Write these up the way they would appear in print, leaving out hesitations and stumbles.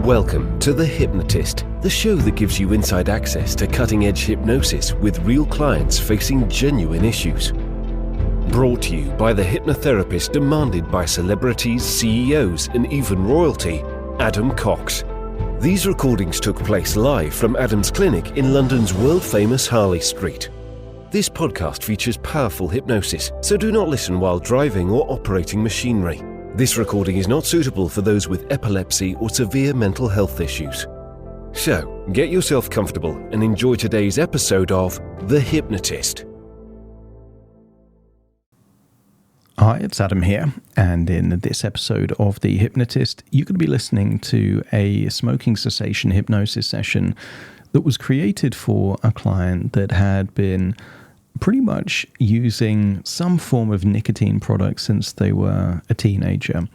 Welcome to The Hypnotist, the show that gives you inside access to cutting-edge hypnosis with real clients facing genuine issues. Brought to you by the hypnotherapist demanded by celebrities, CEOs, and even royalty, Adam Cox. These recordings took place live from Adam's clinic in London's world-famous Harley Street. This podcast features powerful hypnosis, so do not listen while driving or operating machinery. This recording is not suitable for those with epilepsy or severe mental health issues. So, get yourself comfortable and enjoy today's episode of The Hypnotist. Hi, it's Adam here, and in this episode of The Hypnotist, you could be listening to a smoking cessation hypnosis session that was created for a client that had been pretty much using some form of nicotine product since they were a teenager.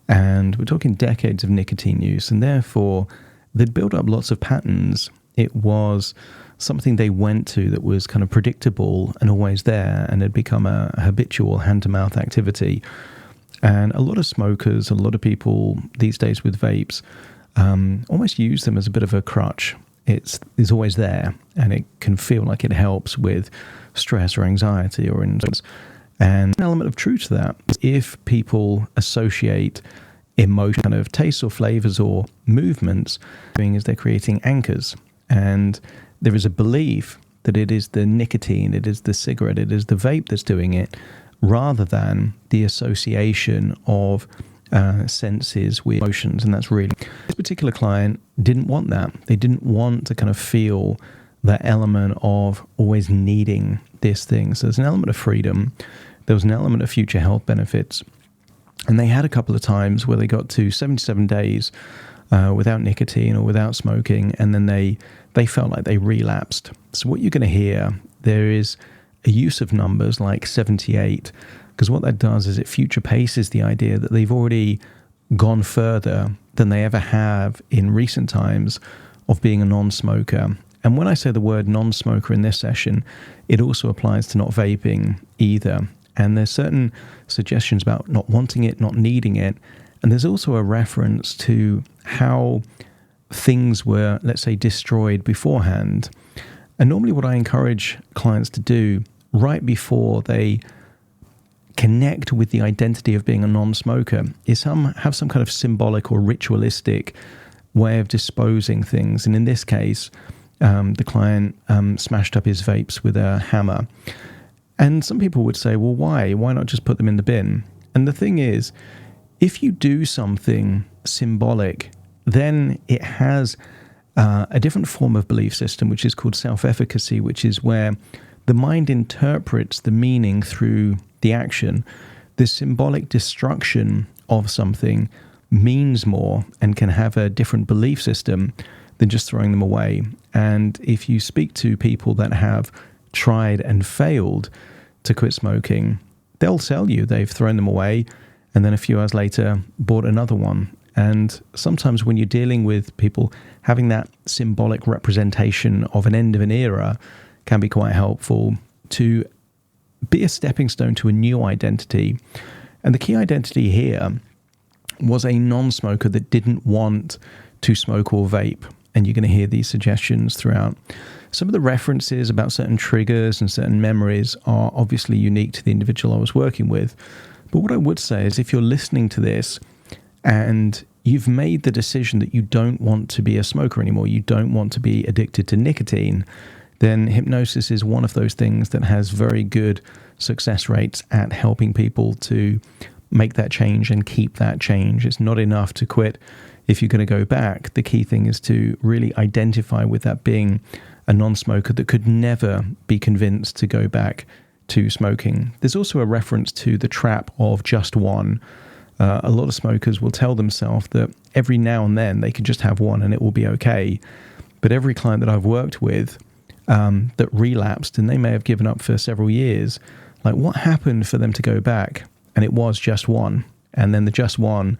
And we're talking decades of nicotine use, and therefore they'd built up lots of patterns. It was something they went to that was kind of predictable and always there, and had become a habitual hand-to-mouth activity. And a lot of smokers, a lot of people these days with vapes, almost use them as a bit of a crutch. It's always there, and it can feel like it helps with stress or anxiety or indulgence. And an element of truth to that, if people associate emotion, kind of tastes or flavors or movements, doing is they're creating anchors. And there is a belief that it is the nicotine, it is the cigarette, it is the vape that's doing it, rather than the association of senses with emotions. And that's really, this particular client didn't want that. They didn't want to kind of feel that element of always needing this thing. So there's an element of freedom. There was an element of future health benefits. And they had a couple of times where they got to 77 days without nicotine or without smoking, and then they felt like they relapsed. So what you're going to hear, there is a use of numbers like 78, because what that does is it future paces the idea that they've already gone further than they ever have in recent times of being a non-smoker. And when I say the word non-smoker in this session, it also applies to not vaping either. And there's certain suggestions about not wanting it, not needing it. And there's also a reference to how things were, let's say, destroyed beforehand. And normally what I encourage clients to do right before they connect with the identity of being a non-smoker is have some kind of symbolic or ritualistic way of disposing things. And in this case, the client smashed up his vapes with a hammer. And some people would say, well, why? Why not just put them in the bin? And the thing is, if you do something symbolic, then it has a different form of belief system, which is called self-efficacy, which is where the mind interprets the meaning through the action. The symbolic destruction of something means more and can have a different belief system than just throwing them away. And if you speak to people that have tried and failed to quit smoking, they'll tell you they've thrown them away and then a few hours later bought another one. And sometimes when you're dealing with people, having that symbolic representation of an end of an era can be quite helpful to be a stepping stone to a new identity. And the key identity here was a non-smoker that didn't want to smoke or vape. And you're going to hear these suggestions throughout. Some of the references about certain triggers and certain memories are obviously unique to the individual I was working with. But what I would say is if you're listening to this and you've made the decision that you don't want to be a smoker anymore, you don't want to be addicted to nicotine, then hypnosis is one of those things that has very good success rates at helping people to make that change and keep that change. It's not enough to quit. If you're going to go back, the key thing is to really identify with that being a non-smoker that could never be convinced to go back to smoking. There's also a reference to the trap of just one. A lot of smokers will tell themselves that every now and then they can just have one and it will be okay. But every client that I've worked with that relapsed, and they may have given up for several years, like what happened for them to go back? And it was just one. And then the just one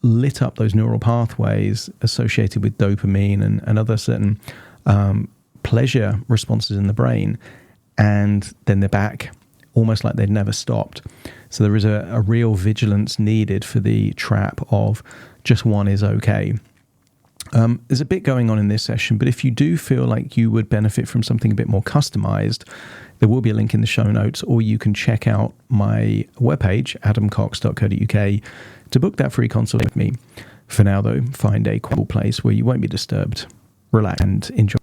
lit up those neural pathways associated with dopamine and other certain pleasure responses in the brain. And then they're back, almost like they'd never stopped. So there is a real vigilance needed for the trap of just one is okay. There's a bit going on in this session, but if you do feel like you would benefit from something a bit more customized, there will be a link in the show notes, or you can check out my webpage, adamcox.co.uk, to book that free consult with me. For now, though, find a cool place where you won't be disturbed, relax, and enjoy.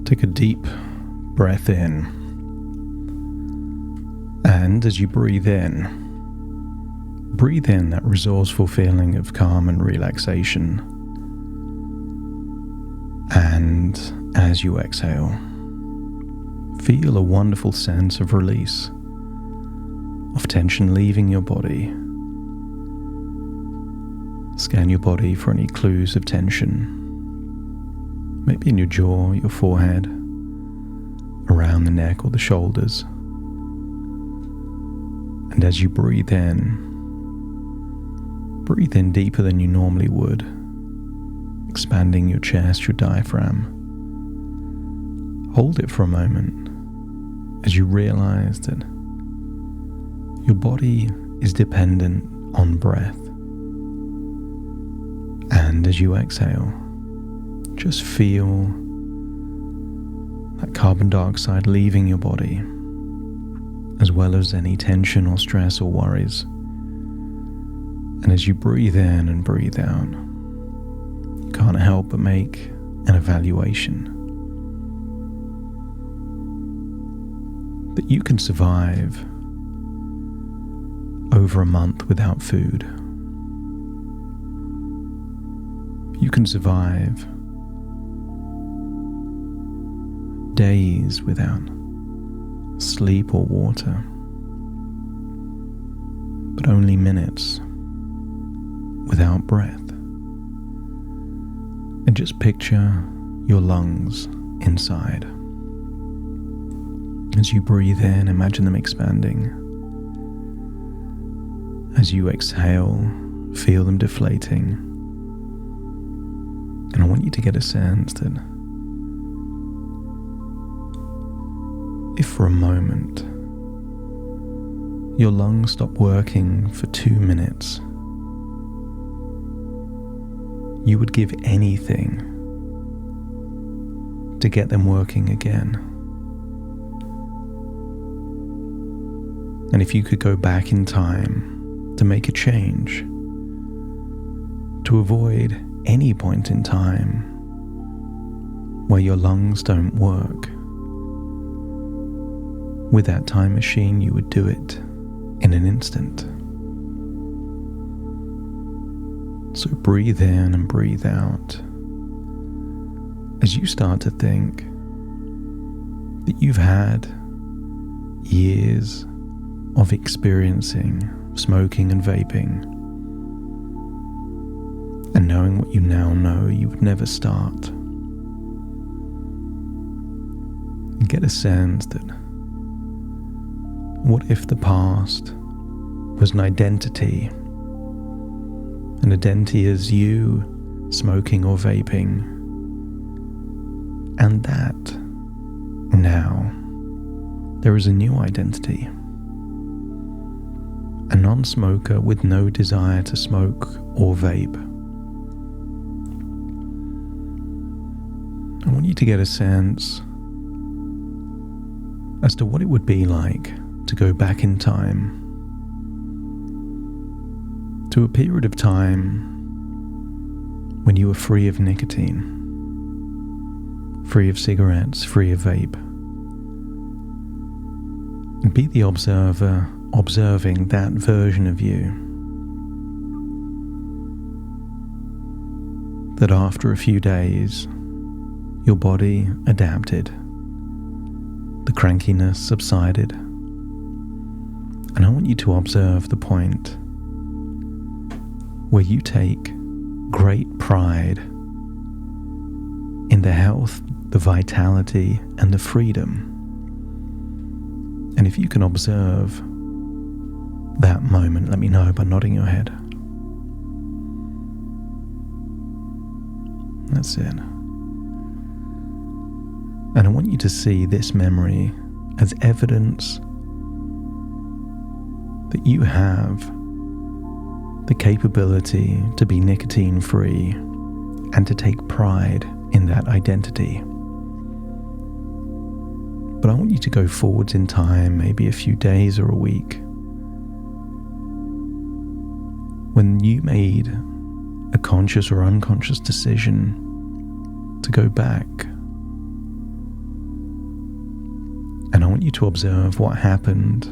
Take a deep breath in, and as you breathe in that resourceful feeling of calm and relaxation. And as you exhale, feel a wonderful sense of release, of tension leaving your body. Scan your body for any clues of tension. Maybe in your jaw, your forehead, around the neck or the shoulders. And as you breathe in deeper than you normally would, expanding your chest, your diaphragm. Hold it for a moment as you realize that your body is dependent on breath. And as you exhale, just feel that carbon dioxide leaving your body, as well as any tension or stress or worries. And as you breathe in and breathe out, you can't help but make an evaluation that you can survive over a month without food. You can survive days without sleep or water, but only minutes without breath. And just picture your lungs inside. As you breathe in, imagine them expanding. As you exhale, feel them deflating. And I want you to get a sense that if for a moment your lungs stop working for 2 minutes, you would give anything to get them working again. And if you could go back in time to make a change, to avoid any point in time where your lungs don't work, with that time machine, you would do it in an instant. So breathe in and breathe out as you start to think that you've had years of experiencing smoking and vaping, and knowing what you now know, you would never start. And get a sense that what if the past was an identity as you smoking or vaping, and that now there is a new identity, a non-smoker with no desire to smoke or vape. I want you to get a sense as to what it would be like to go back in time to a period of time when you were free of nicotine, free of cigarettes, free of vape, and be the observer observing that version of you that after a few days your body adapted, the crankiness subsided. And I want you to observe the point where you take great pride in the health, the vitality, and the freedom. And if you can observe that that moment, let me know by nodding your head. That's it. And I want you to see this memory as evidence that you have the capability to be nicotine free and to take pride in that identity. But I want you to go forwards in time, maybe a few days or a week, when you made a conscious or unconscious decision to go back. And I want you to observe what happened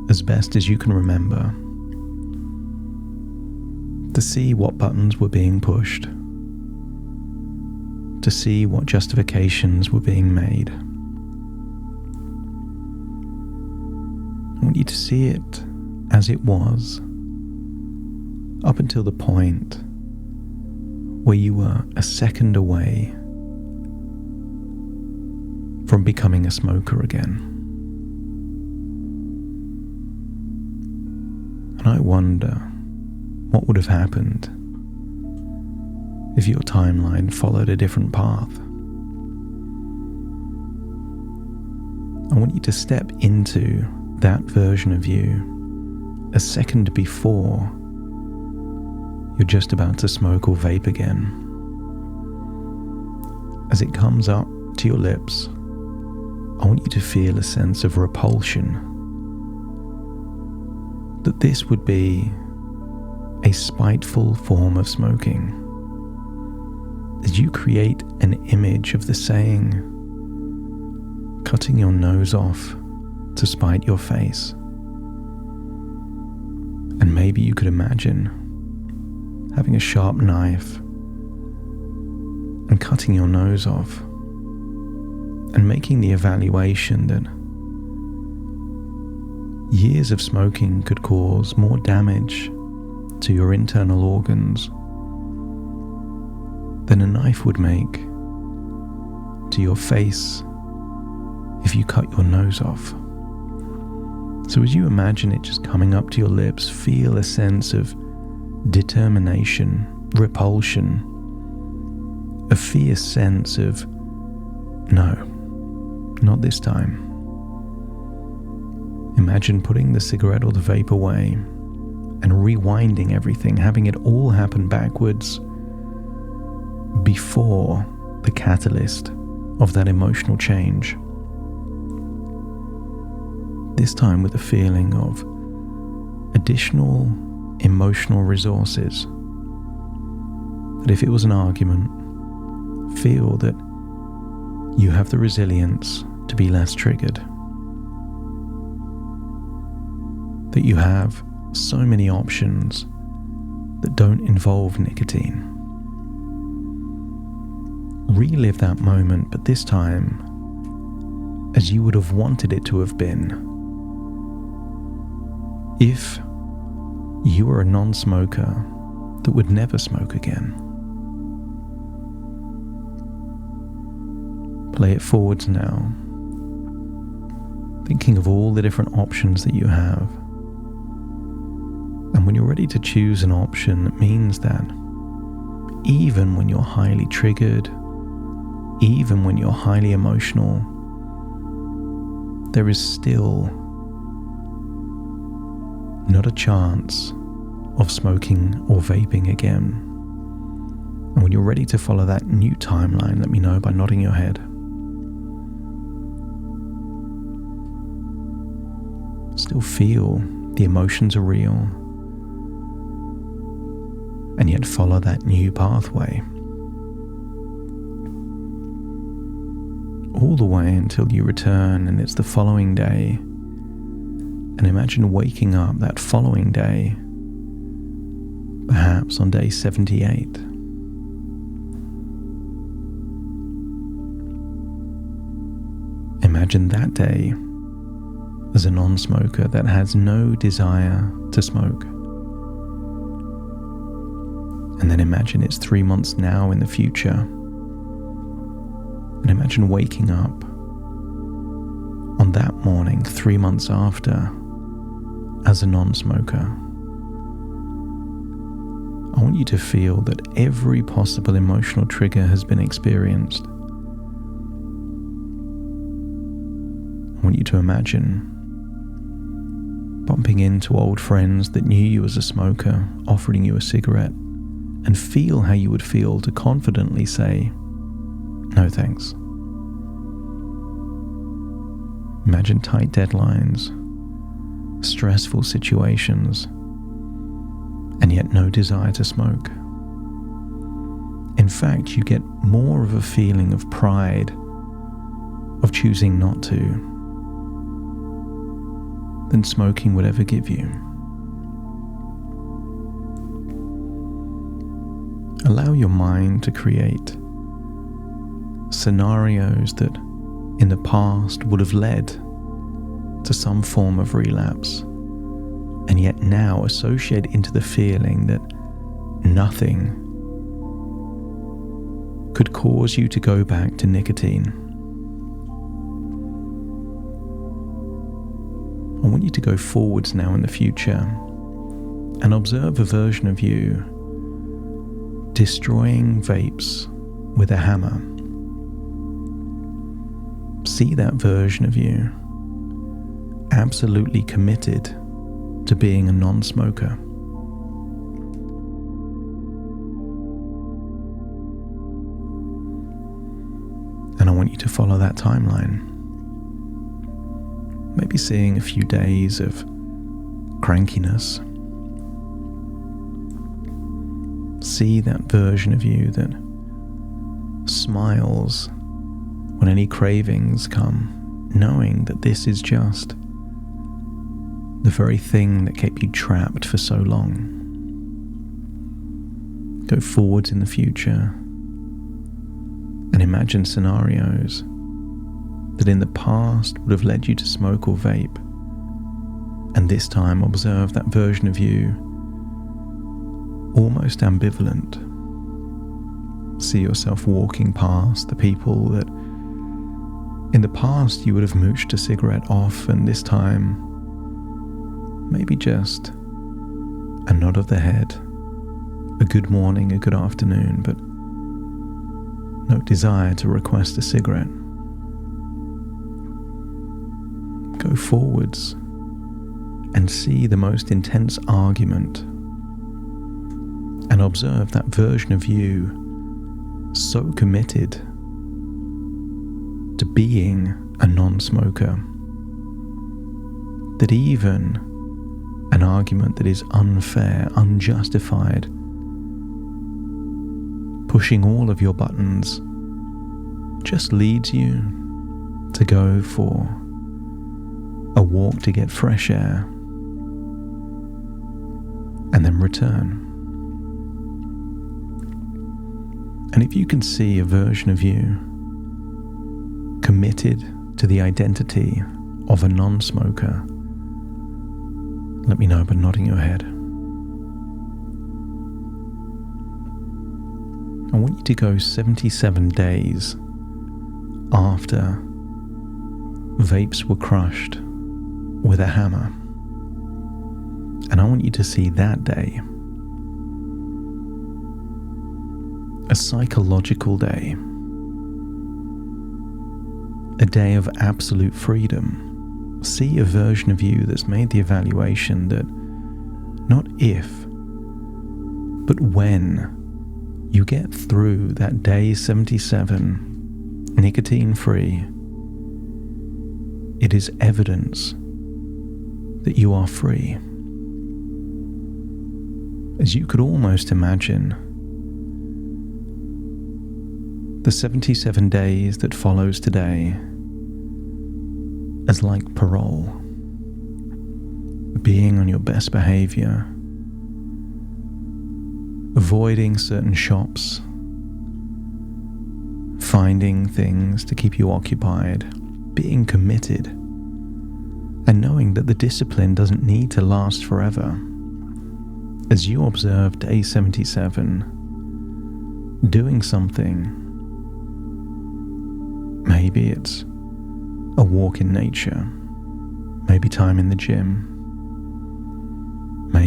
as best as you can remember, to see what buttons were being pushed, to see what justifications were being made. I want you to see it as it was, up until the point where you were a second away from becoming a smoker again. And I wonder what would have happened if your timeline followed a different path. I want you to step into that version of you a second before you're just about to smoke or vape again. As it comes up to your lips, I want you to feel a sense of repulsion, that this would be a spiteful form of smoking, as you create an image of the saying, cutting your nose off to spite your face. And maybe you could imagine having a sharp knife and cutting your nose off, and making the evaluation that years of smoking could cause more damage to your internal organs than a knife would make to your face if you cut your nose off. So as you imagine it just coming up to your lips, feel a sense of determination, repulsion, a fierce sense of, no, not this time. Imagine putting the cigarette or the vape away and rewinding everything, having it all happen backwards before the catalyst of that emotional change. This time with a feeling of additional emotional resources. That if it was an argument, feel that you have the resilience to be less triggered. That you have so many options that don't involve nicotine. Relive that moment, but this time as you would have wanted it to have been. If you were a non-smoker that would never smoke again. Play it forwards now, thinking of all the different options that you have. And when you're ready to choose an option, it means that even when you're highly triggered, even when you're highly emotional, there is still not a chance of smoking or vaping again. And when you're ready to follow that new timeline, let me know by nodding your head. Still feel the emotions are real, and yet follow that new pathway. All the way until you return and it's the following day. And imagine waking up that following day, perhaps on day 78. Imagine that day as a non-smoker that has no desire to smoke. And then imagine it's 3 months now in the future. And imagine waking up on that morning 3 months after as a non-smoker. I want you to feel that every possible emotional trigger has been experienced. I want you to imagine bumping into old friends that knew you as a smoker, offering you a cigarette, and feel how you would feel to confidently say, "No thanks." Imagine tight deadlines, stressful situations, and yet no desire to smoke. In fact, you get more of a feeling of pride of choosing not to than smoking would ever give you. Allow your mind to create scenarios that in the past would have led to some form of relapse, and yet now associate into the feeling that nothing could cause you to go back to nicotine. I want you to go forwards now in the future and observe a version of you destroying vapes with a hammer. See that version of you absolutely committed to being a non-smoker. And I want you to follow that timeline. Maybe seeing a few days of crankiness. See that version of you that smiles when any cravings come, knowing that this is just the very thing that kept you trapped for so long. Go forwards in the future and imagine scenarios that in the past would have led you to smoke or vape, and this time observe that version of you almost ambivalent. See yourself walking past the people that in the past you would have mooched a cigarette off, and this time maybe just a nod of the head, a good morning, a good afternoon, but no desire to request a cigarette. Go forwards and see the most intense argument and observe that version of you so committed to being a non-smoker that even an argument that is unfair, unjustified, pushing all of your buttons, just leads you to go for a walk to get fresh air and then return. And if you can see a version of you committed to the identity of a non-smoker, let me know by nodding your head. I want you to go 77 days after vapes were crushed with a hammer. And I want you to see that day, a psychological day, a day of absolute freedom. See a version of you that's made the evaluation that not if, but when you get through that day 77 nicotine-free, it is evidence that you are free. As you could almost imagine, the 77 days that follows today as like parole, being on your best behavior, avoiding certain shops, finding things to keep you occupied, being committed, and knowing that the discipline doesn't need to last forever. As you observe day 77, doing something, maybe it's a walk in nature, maybe time in the gym,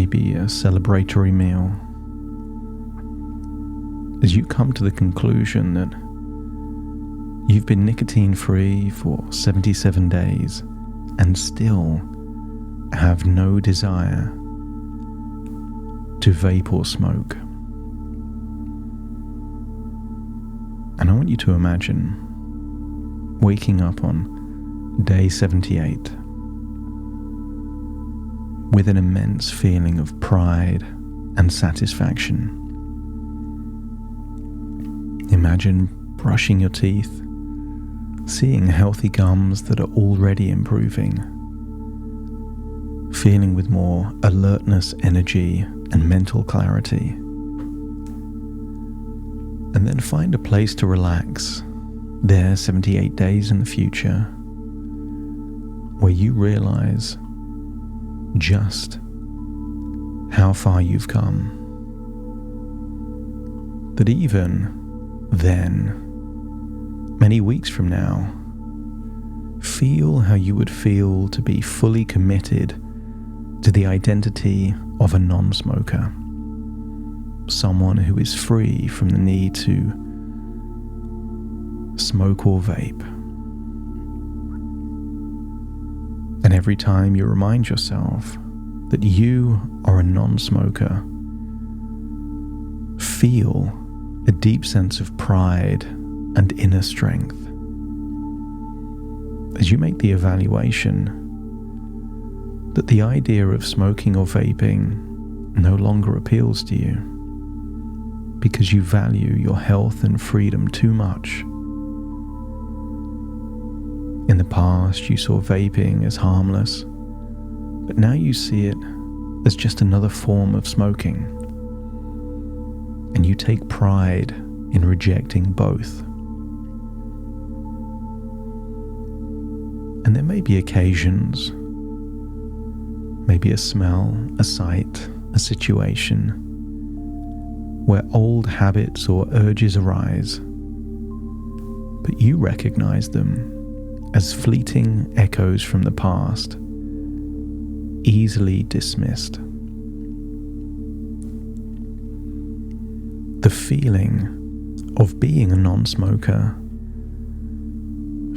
maybe a celebratory meal, as you come to the conclusion that you've been nicotine-free for 77 days and still have no desire to vape or smoke. And I want you to imagine waking up on day 78 with an immense feeling of pride and satisfaction. Imagine brushing your teeth, seeing healthy gums that are already improving, feeling with more alertness, energy, and mental clarity. And then find a place to relax there 78 days in the future, where you realize just how far you've come. That even then, many weeks from now, feel how you would feel to be fully committed to the identity of a non-smoker, someone who is free from the need to smoke or vape. And every time you remind yourself that you are a non-smoker, feel a deep sense of pride and inner strength. As you make the evaluation that the idea of smoking or vaping no longer appeals to you because you value your health and freedom too much. In the past, you saw vaping as harmless, but now you see it as just another form of smoking. And you take pride in rejecting both. And there may be occasions, maybe a smell, a sight, a situation, where old habits or urges arise, but you recognize them as fleeting echoes from the past, easily dismissed. The feeling of being a non-smoker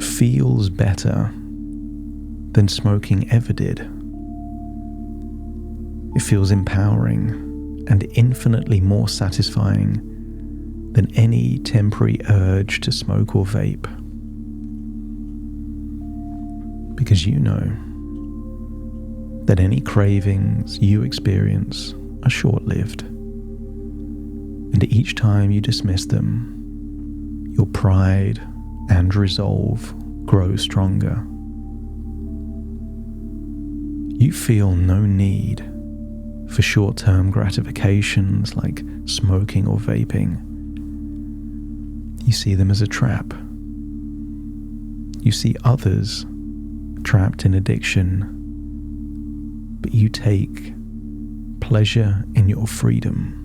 feels better than smoking ever did. It feels empowering and infinitely more satisfying than any temporary urge to smoke or vape. Because you know that any cravings you experience are short-lived. And each time you dismiss them, your pride and resolve grow stronger. You feel no need for short-term gratifications like smoking or vaping. You see them as a trap. You see others trapped in addiction, but you take pleasure in your freedom.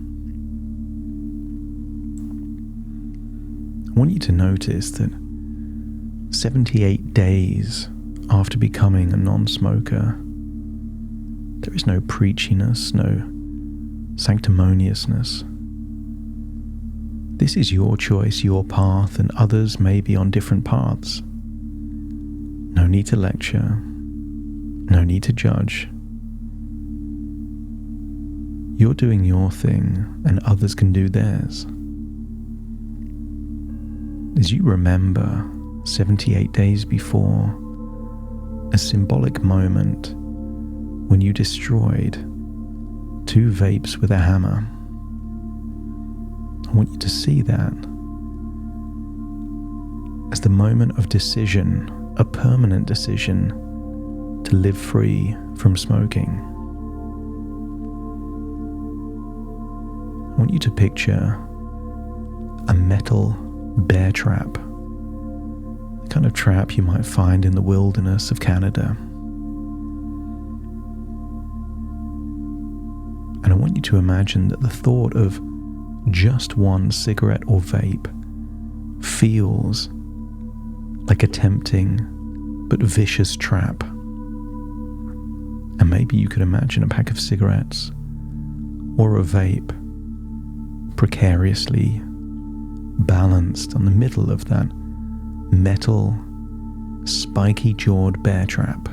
I want you to notice that 78 days after becoming a non-smoker, there is no preachiness, no sanctimoniousness. This is your choice, your path, and others may be on different paths. No need to lecture, no need to judge. You're doing your thing, and others can do theirs. As you remember 78 days before, a symbolic moment when you destroyed 2 vapes with a hammer, I want you to see that as the moment of decision, a permanent decision to live free from smoking. I want you to picture a metal bear trap, the kind of trap you might find in the wilderness of Canada. And I want you to imagine that the thought of just one cigarette or vape feels like a tempting but vicious trap. And maybe you could imagine a pack of cigarettes or a vape, precariously balanced on the middle of that metal, spiky-jawed bear trap.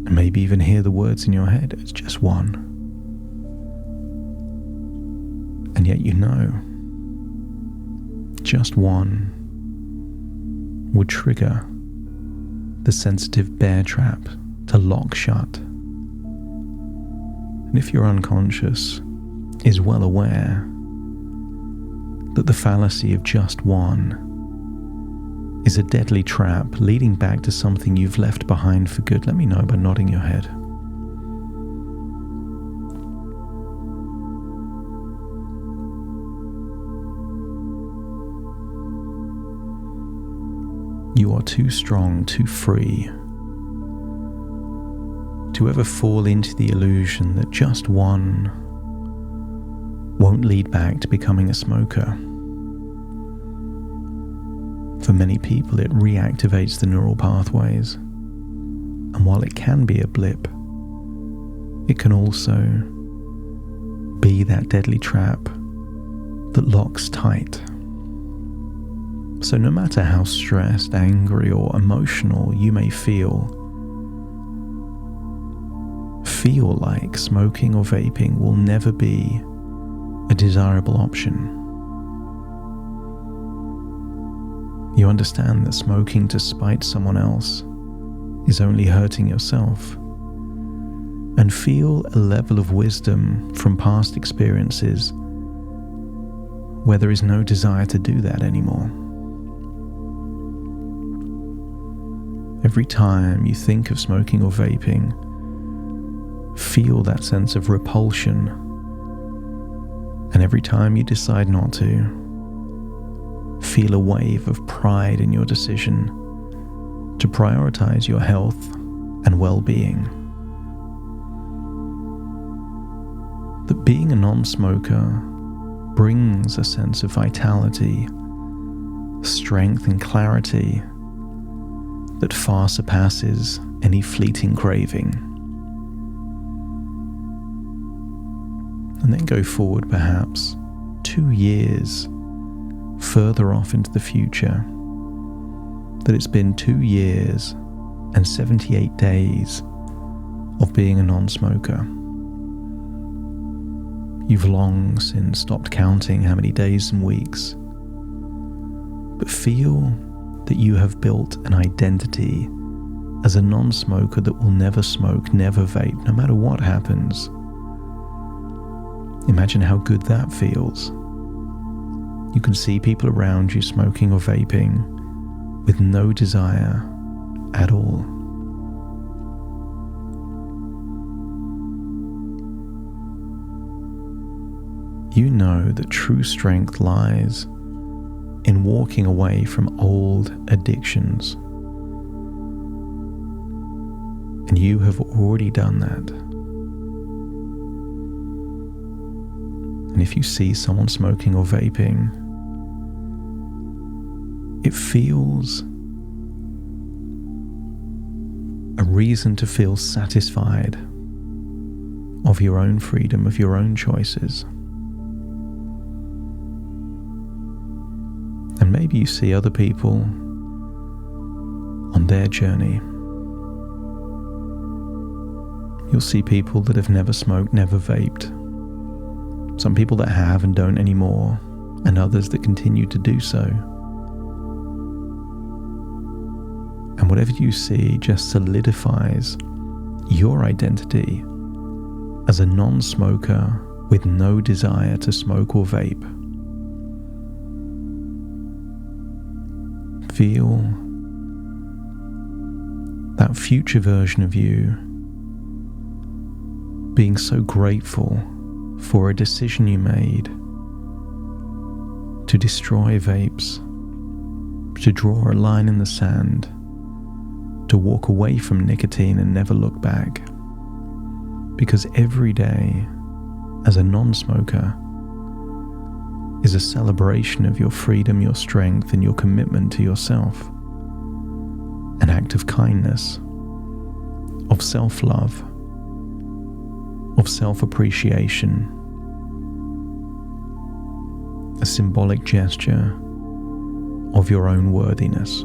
And maybe even hear the words in your head, it's just one. And yet you know, just one would trigger the sensitive bear trap to lock shut. And if your unconscious is well aware that the fallacy of just one is a deadly trap leading back to something you've left behind for good, let me know by nodding your head. You are too strong, too free to ever fall into the illusion that just one won't lead back to becoming a smoker. For many people, it reactivates the neural pathways, and while it can be a blip, it can also be that deadly trap that locks tight. So no matter how stressed, angry, or emotional you may feel like smoking or vaping will never be a desirable option. You understand that smoking to spite someone else is only hurting yourself, and feel a level of wisdom from past experiences where there is no desire to do that anymore. Every time you think of smoking or vaping, feel that sense of repulsion, and every time you decide not to, feel a wave of pride in your decision to prioritize your health and well-being. That being a non-smoker brings a sense of vitality, strength, and clarity that far surpasses any fleeting craving. And then go forward perhaps 2 years further off into the future, that it's been 2 years and 78 days of being a non-smoker. You've long since stopped counting how many days and weeks, but feel that you have built an identity as a non-smoker that will never smoke, never vape, no matter what happens. Imagine how good that feels. You can see people around you smoking or vaping with no desire at all. You know that true strength lies in walking away from old addictions. And you have already done that. And if you see someone smoking or vaping, it feels a reason to feel satisfied of your own freedom, of your own choices. And maybe you see other people on their journey. You'll see people that have never smoked, never vaped. Some people that have and don't anymore, and others that continue to do so. And whatever you see just solidifies your identity as a non-smoker with no desire to smoke or vape. Feel that future version of you being so grateful for a decision you made to destroy vapes, to draw a line in the sand, to walk away from nicotine and never look back. Because every day as a non-smoker is a celebration of your freedom, your strength, and your commitment to yourself. An act of kindness, of self-love, of self-appreciation, a symbolic gesture of your own worthiness.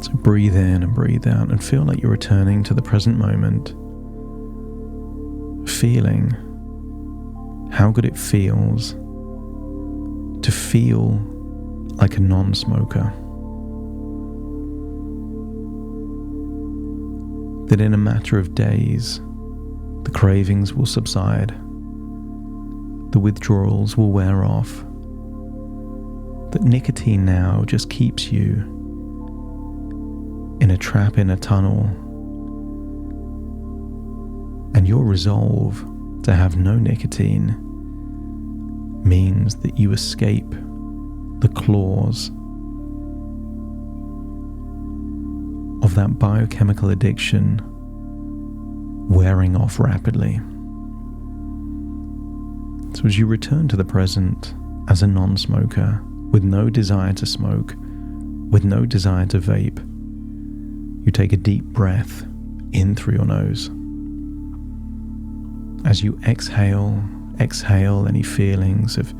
So breathe in and breathe out and feel like you're returning to the present moment, feeling how good it feels to feel like a non-smoker. That in a matter of days, the cravings will subside, the withdrawals will wear off, that nicotine now just keeps you in a trap in a tunnel, and your resolve to have no nicotine means that you escape the claws of that biochemical addiction wearing off rapidly. So as you return to the present as a non-smoker, with no desire to smoke, with no desire to vape, you take a deep breath in through your nose. As you exhale any feelings of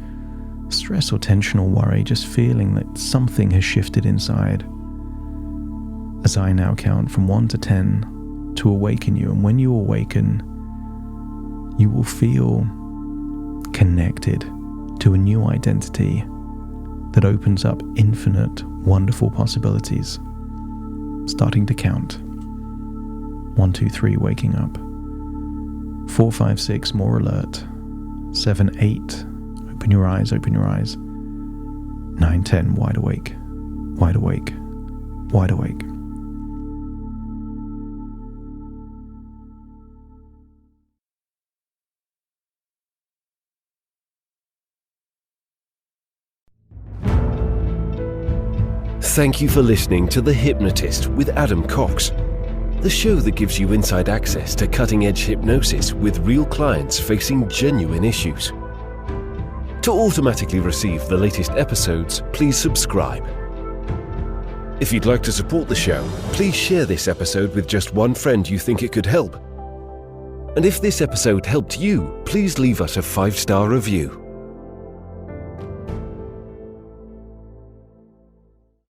stress or tension or worry, just feeling that something has shifted inside. As I now count from 1 to 10 to awaken you, and when you awaken, you will feel connected to a new identity that opens up infinite, wonderful possibilities. Starting to count. 1, 2, 3, waking up. 4, 5, 6, more alert. 7, 8, open your eyes, open your eyes. 9, 10, wide awake, wide awake, wide awake. Thank you for listening to The Hypnotist with Adam Cox, the show that gives you inside access to cutting-edge hypnosis with real clients facing genuine issues. To automatically receive the latest episodes, please subscribe. If you'd like to support the show, please share this episode with just one friend you think it could help. And if this episode helped you, please leave us a 5-star review.